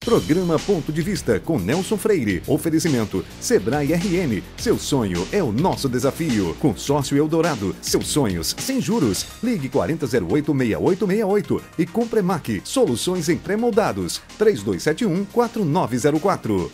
Programa Ponto de Vista com Nelson Freire. Oferecimento Sebrae RN. Seu sonho é o nosso desafio. Consórcio Eldorado. Seus sonhos sem juros. Ligue 4008-6868. E Compremac. Soluções em pré-moldados. 3271-4904.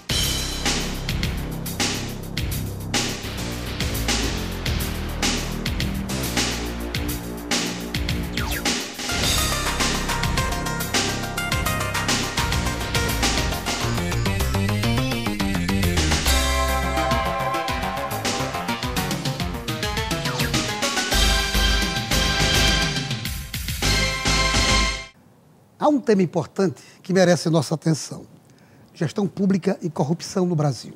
Há um tema importante que merece nossa atenção: gestão pública e corrupção no Brasil.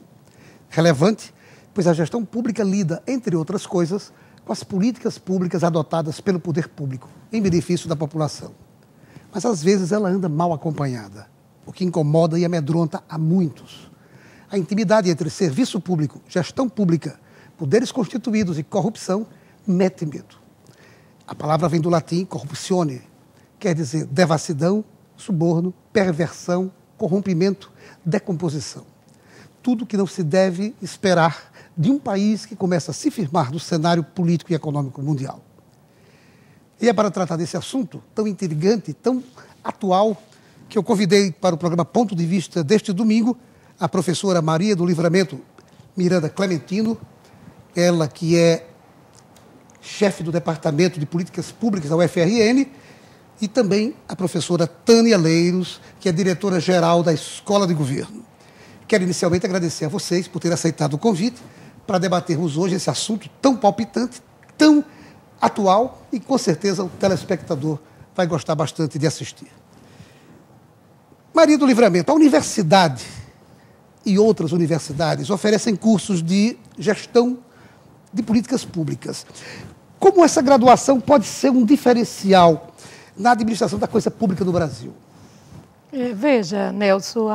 Relevante, pois a gestão pública lida, entre outras coisas, com as políticas públicas adotadas pelo poder público, em benefício da população. Mas, às vezes, ela anda mal acompanhada, o que incomoda e amedronta a muitos. A intimidade entre serviço público, gestão pública, poderes constituídos e corrupção mete medo. A palavra vem do latim corruptione, quer dizer devassidão, suborno, perversão, corrompimento, decomposição. Tudo que não se deve esperar de um país que começa a se firmar no cenário político e econômico mundial. E é para tratar desse assunto tão intrigante, tão atual, que eu convidei para o programa Ponto de Vista deste domingo a professora Maria do Livramento Miranda Clementino, ela que é chefe do Departamento de Políticas Públicas da UFRN, e também a professora Tânia Leiros, que é diretora-geral da Escola de Governo. Quero inicialmente agradecer a vocês por terem aceitado o convite para debatermos hoje esse assunto tão palpitante, tão atual e, com certeza, o telespectador vai gostar bastante de assistir. Maria do Livramento, a universidade e outras universidades oferecem cursos de gestão de políticas públicas. Como essa graduação pode ser um diferencial na administração da coisa pública no Brasil? Veja, Nelson,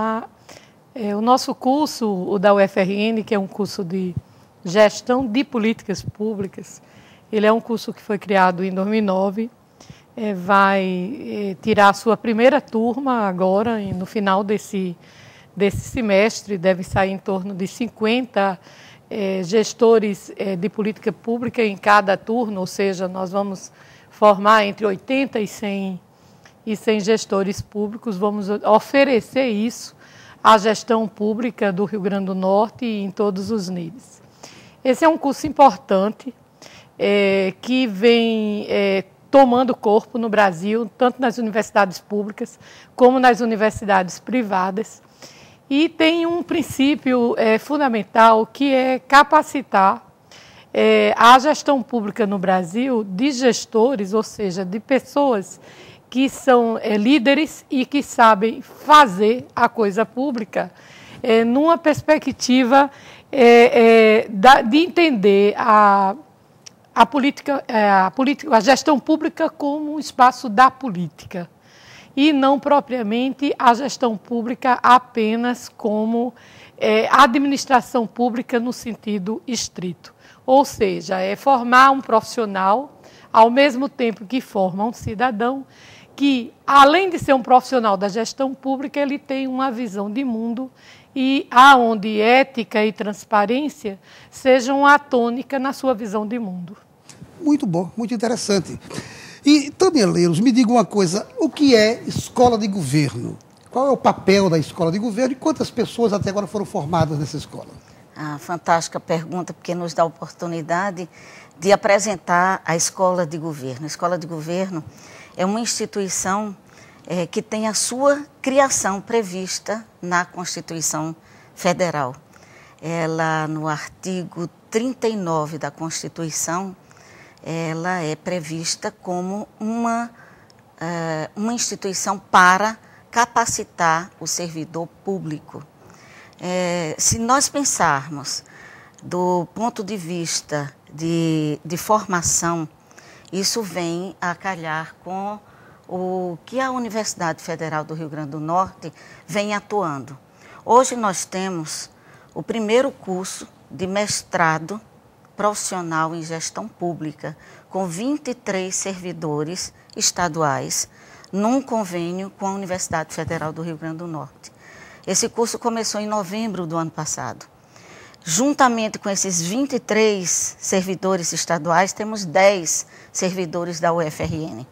o nosso curso, o da UFRN, que é um curso de gestão de políticas públicas, ele é um curso que foi criado em 2009, vai tirar a sua primeira turma agora, no final desse semestre, deve sair em torno de 50 gestores de política pública em cada turno, ou seja, nós vamos formar entre 80 e 100 gestores públicos, vamos oferecer isso à gestão pública do Rio Grande do Norte e em todos os níveis. Esse é um curso importante que vem tomando corpo no Brasil, tanto nas universidades públicas como nas universidades privadas, e tem um princípio fundamental que é capacitar a gestão pública no Brasil de gestores, ou seja, de pessoas que são líderes e que sabem fazer a coisa pública numa perspectiva de entender a gestão pública como um espaço da política e não propriamente a gestão pública apenas como administração pública no sentido estrito. Ou seja, é formar um profissional, ao mesmo tempo que forma um cidadão, que, além de ser um profissional da gestão pública, ele tem uma visão de mundo e aonde ética e transparência sejam a tônica na sua visão de mundo. Muito bom, muito interessante. E, Tânia Leiros, me diga uma coisa, o que é escola de governo? Qual é o papel da escola de governo e quantas pessoas até agora foram formadas nessa escola? Fantástica pergunta, porque nos dá a oportunidade de apresentar a Escola de Governo. A Escola de Governo é uma instituição que tem a sua criação prevista na Constituição Federal. Ela, no artigo 39 da Constituição, ela é prevista como uma instituição para capacitar o servidor público. Se nós pensarmos do ponto de vista de formação, isso vem a calhar com o que a Universidade Federal do Rio Grande do Norte vem atuando. Hoje nós temos o primeiro curso de mestrado profissional em gestão pública, com 23 servidores estaduais, num convênio com a Universidade Federal do Rio Grande do Norte. Esse curso começou em novembro do ano passado. Juntamente com esses 23 servidores estaduais, temos 10 servidores da UFRN.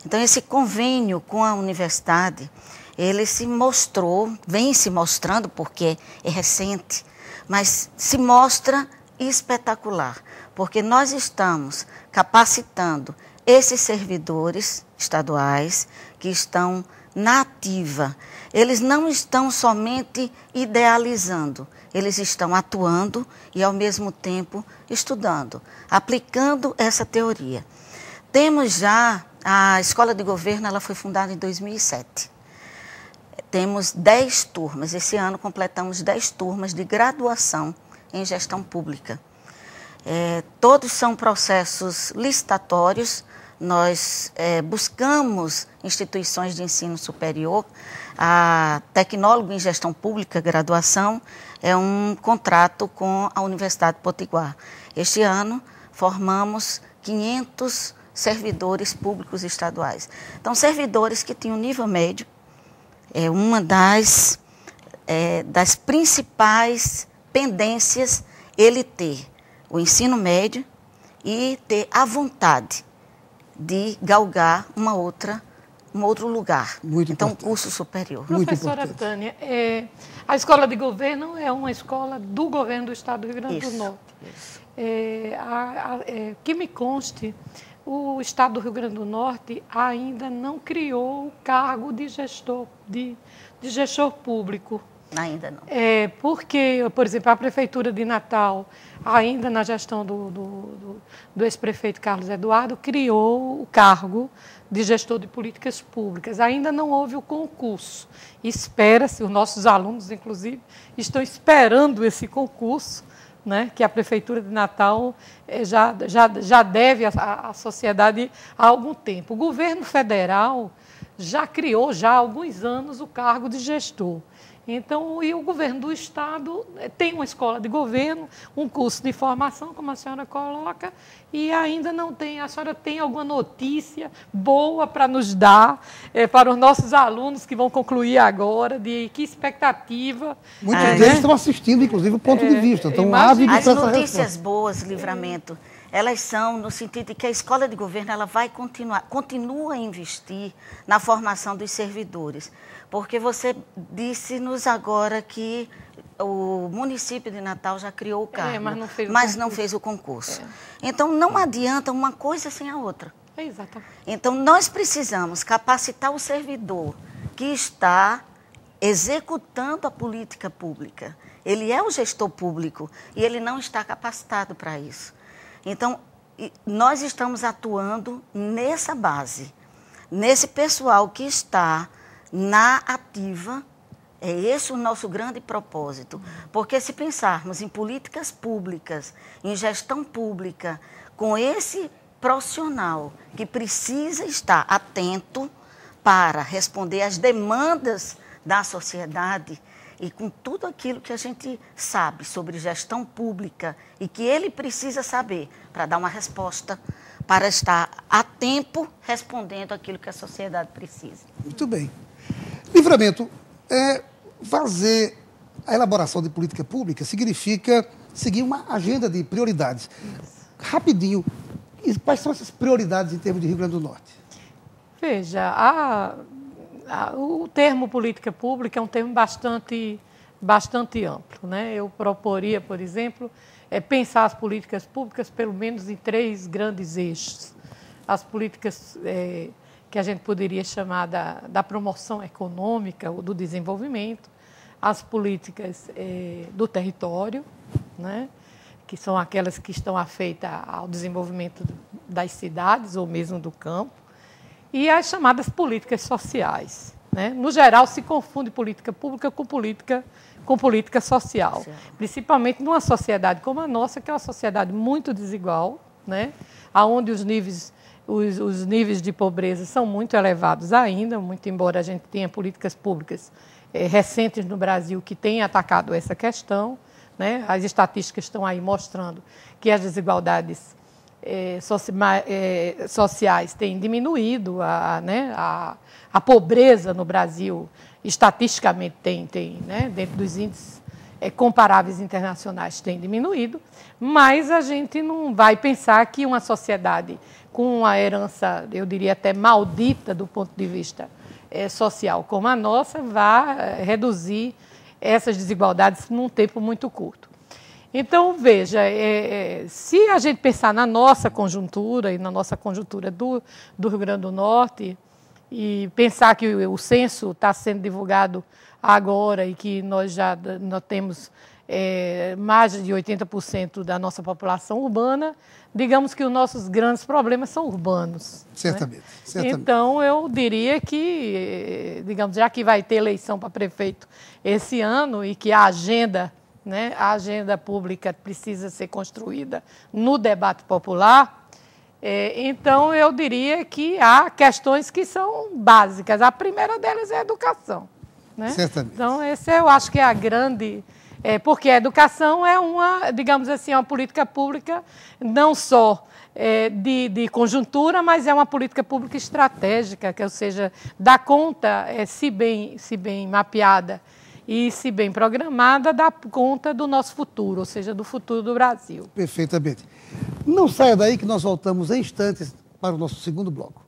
Então, esse convênio com a universidade, ele se mostrou, vem se mostrando, porque é recente, mas se mostra espetacular, porque nós estamos capacitando esses servidores estaduais que estão na ativa. Eles não estão somente idealizando, eles estão atuando e, ao mesmo tempo, estudando, aplicando essa teoria. Temos já, a Escola de Governo, ela foi fundada em 2007. Temos 10 turmas, esse ano completamos 10 turmas de graduação em gestão pública. Todos são processos licitatórios. Nós buscamos instituições de ensino superior. A tecnólogo em gestão pública, graduação, é um contrato com a Universidade Potiguar. Este ano, formamos 500 servidores públicos estaduais. Então, servidores que tinham nível médio, é uma das principais pendências, ele ter o ensino médio e ter a vontade de galgar um outro lugar. Muito então, importante. Curso superior. Professora Tânia, a Escola de Governo é uma escola do governo do Estado do Rio Grande do Norte. Que me conste, o Estado do Rio Grande do Norte ainda não criou o cargo de gestor público. Ainda não. Porque, por exemplo, a Prefeitura de Natal, ainda na gestão do ex-prefeito Carlos Eduardo, criou o cargo de gestor de políticas públicas. Ainda não houve o concurso. Espera-se, os nossos alunos, inclusive, estão esperando esse concurso, né, que a Prefeitura de Natal já deve à sociedade há algum tempo. O governo federal já criou, já há alguns anos, o cargo de gestor. Então, e o governo do Estado tem uma escola de governo, um curso de formação, como a senhora coloca, e ainda não tem. A senhora tem alguma notícia boa para nos dar, para os nossos alunos que vão concluir agora, de que expectativa? Muitos deles estão assistindo, inclusive, o ponto de vista. Então, ávidos As para essa notícias resposta. boas, Livramento, elas são no sentido de que a escola de governo ela vai continua a investir na formação dos servidores. Porque você disse-nos agora que o município de Natal já criou o cargo, mas não fez o concurso. Então, não adianta uma coisa sem a outra. Exatamente. Então, nós precisamos capacitar o servidor que está executando a política pública. Ele é o gestor público e ele não está capacitado para isso. Então, nós estamos atuando nessa base, nesse pessoal que está na ativa. É esse o nosso grande propósito. Porque se pensarmos em políticas públicas, em gestão pública, com esse profissional que precisa estar atento para responder às demandas da sociedade e com tudo aquilo que a gente sabe sobre gestão pública e que ele precisa saber para dar uma resposta, para estar a tempo respondendo aquilo que a sociedade precisa. Muito bem. Livramento, fazer a elaboração de política pública significa seguir uma agenda de prioridades. Rapidinho, quais são essas prioridades em termos de Rio Grande do Norte? Veja, o termo política pública é um termo bastante amplo, né? Eu proporia, por exemplo, pensar as políticas públicas pelo menos em 3 grandes eixos. As políticas que a gente poderia chamar da promoção econômica ou do desenvolvimento, as políticas do território, né, que são aquelas que estão afeitas ao desenvolvimento das cidades ou mesmo do campo, e as chamadas políticas sociais, né? No geral, se confunde política pública com política social, principalmente numa sociedade como a nossa, que é uma sociedade muito desigual, né, onde os níveis de pobreza são muito elevados ainda, muito embora a gente tenha políticas públicas recentes no Brasil que tenham atacado essa questão, né? As estatísticas estão aí mostrando que as desigualdades sociais têm diminuído, a pobreza no Brasil, estatisticamente, tem né, dentro dos índices comparáveis internacionais, tem diminuído, mas a gente não vai pensar que uma sociedade com uma herança, eu diria até maldita do ponto de vista social como a nossa, vai reduzir essas desigualdades num tempo muito curto. Então, veja, se a gente pensar na nossa conjuntura e na nossa conjuntura do Rio Grande do Norte, e pensar que o censo está sendo divulgado agora e que nós temos mais de 80% da nossa população urbana, digamos que os nossos grandes problemas são urbanos. Certamente, né? certamente. Então, eu diria que, digamos, já que vai ter eleição para prefeito esse ano e que a agenda pública precisa ser construída no debate popular, então eu diria que há questões que são básicas. A primeira delas é a educação. Né? Certamente. Então, essa eu acho que é a grande... porque a educação é digamos assim, uma política pública não só de conjuntura, mas é uma política pública estratégica, ou seja, dá conta, se bem mapeada e se bem programada, dá conta do nosso futuro, ou seja, do futuro do Brasil. Perfeitamente. Não saia daí que nós voltamos em instantes para o nosso segundo bloco.